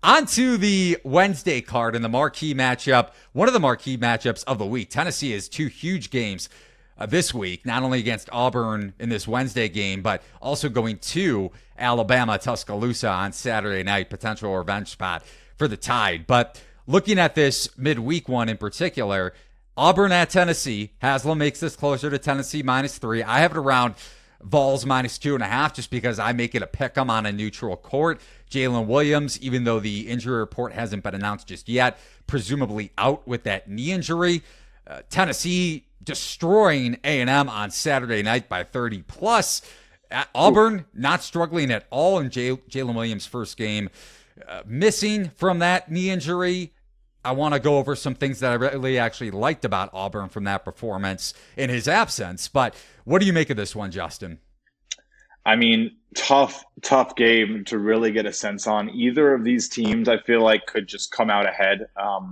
On to the Wednesday card and the marquee matchup, one of the marquee matchups of the week. Tennessee has two huge games this week, not only against Auburn in this Wednesday game, but also going to Alabama, Tuscaloosa on Saturday night, potential revenge spot for the Tide. But looking at this midweek one in particular, Auburn at Tennessee. Haslam makes this closer to Tennessee -3. I have it around Vols -2.5 just because I make it a pick 'em on a neutral court. Jalen Williams, even though the injury report hasn't been announced just yet, presumably out with that knee injury. Tennessee destroying A&M on Saturday night by 30 plus. Auburn not struggling at all in Jalen Williams' first game. Missing from that knee injury. I want to go over some things that I really actually liked about Auburn from that performance in his absence. But what do you make of this one, Justin? I mean, tough game to really get a sense on. Either of these teams, I feel like, could just come out ahead.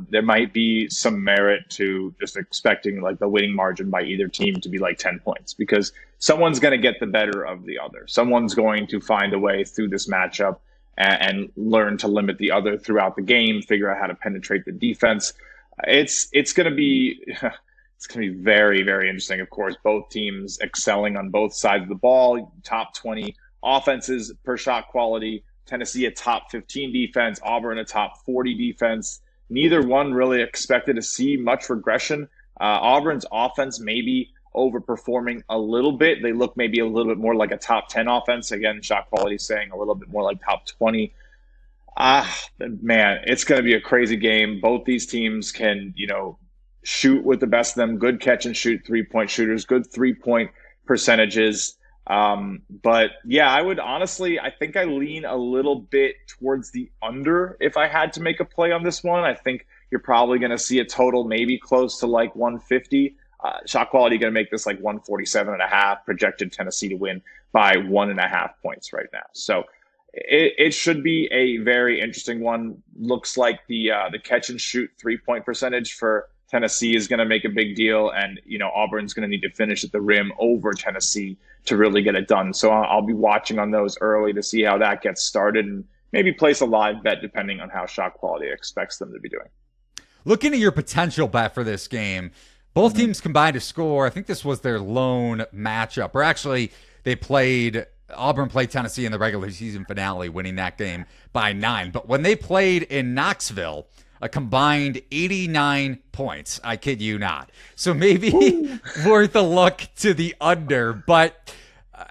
There might be some merit to just expecting like the winning margin by either team to be like 10 points because someone's going to get the better of the other. Someone's going to find a way through this matchup and learn to limit the other throughout the game, figure out how to penetrate the defense. It's going to be it's going to be very, very interesting. Of course, both teams excelling on both sides of the ball, top 20 offenses per shot quality. Tennessee a top 15 defense, Auburn a top 40 defense. Neither one really expected to see much regression. Auburn's offense maybe overperforming a little bit. They look maybe a little bit more like a top 10 offense. Again, shot quality saying a little bit more like top 20. Man, it's going to be a crazy game. Both these teams can, shoot with the best of them. Good catch and shoot 3-point shooters, good 3-point percentages. But yeah, I think I lean a little bit towards the under if I had to make a play on this one. I think you're probably going to see a total maybe close to like 150. Shot quality going to make this like 147.5, projected Tennessee to win by 1.5 points right now. So it should be a very interesting one. Looks like the catch and shoot 3-point percentage for Tennessee is going to make a big deal. And, Auburn's going to need to finish at the rim over Tennessee to really get it done. So I'll be watching on those early to see how that gets started and maybe place a live bet depending on how shot quality expects them to be doing. Looking at your potential bet for this game, both teams combined to score. I think this was their lone matchup. Or actually, Auburn played Tennessee in the regular season finale, winning that game by 9. But when they played in Knoxville, a combined 89 points. I kid you not. So maybe worth a look to the under. But,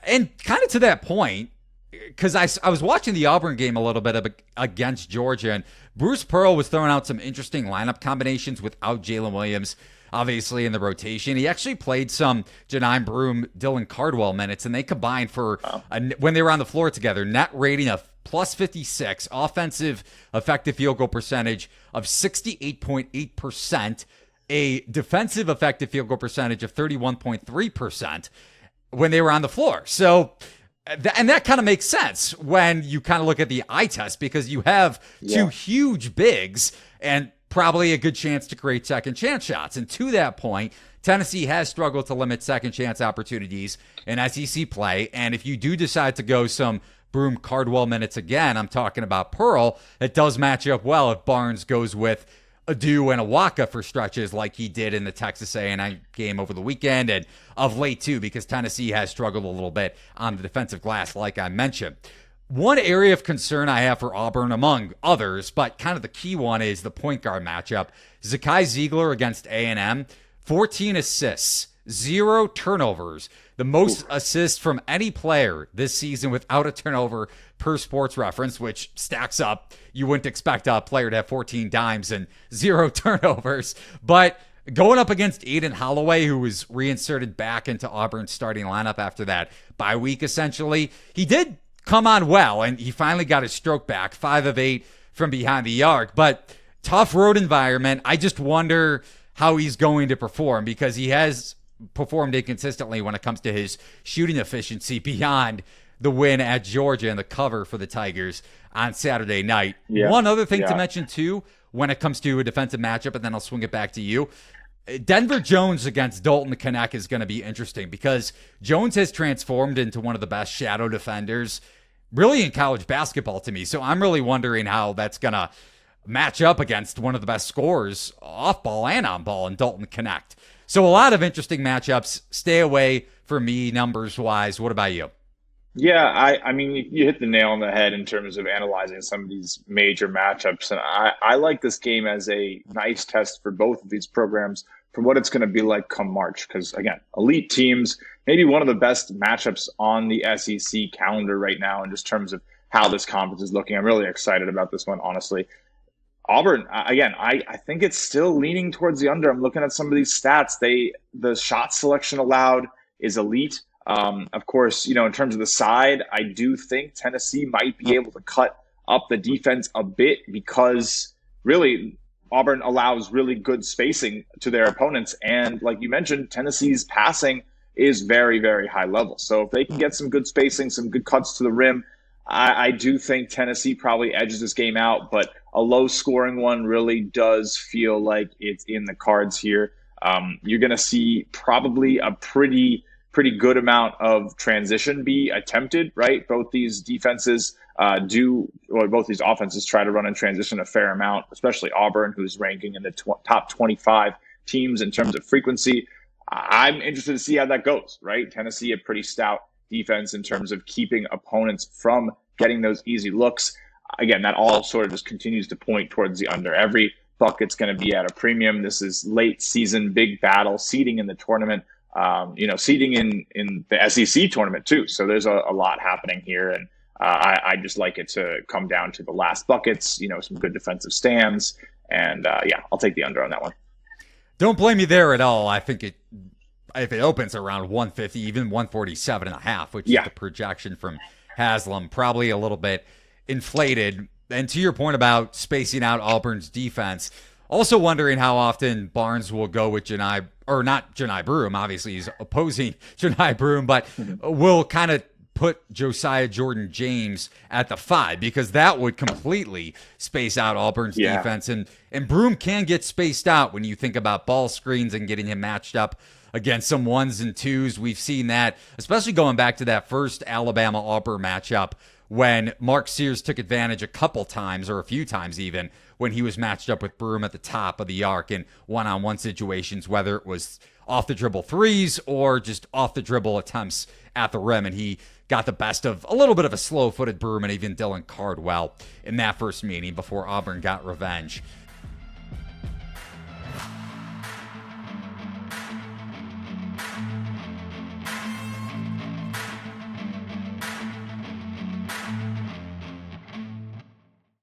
and kind of to that point, because I was watching the Auburn game a little bit against Georgia, and Bruce Pearl was throwing out some interesting lineup combinations without Jalen Williams, obviously, in the rotation. He actually played some Janine Broom, Dylan Cardwell minutes, and they combined for, when they were on the floor together, net rating of plus 56, offensive effective field goal percentage of 68.8%, a defensive effective field goal percentage of 31.3% when they were on the floor. So, and that kind of makes sense when you kind of look at the eye test because you have two huge bigs and probably a good chance to create second chance shots. And to that point, Tennessee has struggled to limit second chance opportunities in SEC play. And if you do decide to go some Broom Cardwell minutes again, I'm talking about Pearl, it does match up well if Barnes goes with Adu and Awaka for stretches like he did in the Texas A&M game over the weekend and of late too, because Tennessee has struggled a little bit on the defensive glass like I mentioned. One area of concern I have for Auburn, among others, but kind of the key one, is the point guard matchup. Zakai Ziegler against A&M, 14 assists, 0 turnovers, the most assists from any player this season without a turnover per Sports Reference, which stacks up. You wouldn't expect a player to have 14 dimes and 0 turnovers. But going up against Aiden Holloway, who was reinserted back into Auburn's starting lineup after that bye week, essentially, he did come on well, and he finally got his stroke back, 5 of 8 from behind the arc. But tough road environment. I just wonder how he's going to perform because he has performed inconsistently when it comes to his shooting efficiency beyond the win at Georgia and the cover for the Tigers on Saturday night. One other thing to mention, too, when it comes to a defensive matchup, and then I'll swing it back to you. Denver Jones against Dalton Knecht is going to be interesting because Jones has transformed into one of the best shadow defenders really in college basketball to me. So I'm really wondering how that's going to match up against one of the best scorers off ball and on ball in Dalton Connect. So a lot of interesting matchups. Stay away from me numbers wise. What about you? Yeah, I mean, you hit the nail on the head in terms of analyzing some of these major matchups. And I like this game as a nice test for both of these programs for what it's going to be like come March. Because, again, elite teams, maybe one of the best matchups on the SEC calendar right now in just terms of how this conference is looking. I'm really excited about this one, honestly. Auburn, again, I think it's still leaning towards the under. I'm looking at some of these stats. The shot selection allowed is elite. Of course, in terms of the side, I do think Tennessee might be able to cut up the defense a bit because really Auburn allows really good spacing to their opponents. And like you mentioned, Tennessee's passing is very, very high level. So if they can get some good spacing, some good cuts to the rim, I do think Tennessee probably edges this game out, but a low-scoring one really does feel like it's in the cards here. You're going to see probably a pretty good amount of transition be attempted, right? Both these defenses both these offenses try to run in transition a fair amount, especially Auburn, who's ranking in the top 25 teams in terms of frequency. I'm interested to see how that goes, right? Tennessee, a pretty stout defense in terms of keeping opponents from getting those easy looks. Again, that all sort of just continues to point towards the under. Every bucket's going to be at a premium. This is late season, big battle, seeding in the tournament, seeding in the SEC tournament too. So there's a lot happening here. And I just like it to come down to the last buckets, some good defensive stands. And I'll take the under on that one. Don't blame me there at all. I think if it opens around 150, even 147.5, which is the projection from Haslam, probably a little bit inflated. And to your point about spacing out Auburn's defense, also wondering how often Barnes will go with not Janai Broome, obviously he's opposing Janai Broome, but will kind of put Josiah Jordan-James at the 5, because that would completely space out Auburn's defense. And Broome can get spaced out when you think about ball screens and getting him matched up against some 1s and 2s. We've seen that, especially going back to that first Alabama-Auburn matchup when Mark Sears took advantage a couple times, or a few times even, when he was matched up with Broome at the top of the arc in one-on-one situations, whether it was off-the-dribble threes or just off-the-dribble attempts at the rim. And he got the best of a little bit of a slow-footed Broome and even Dylan Cardwell in that first meeting before Auburn got revenge.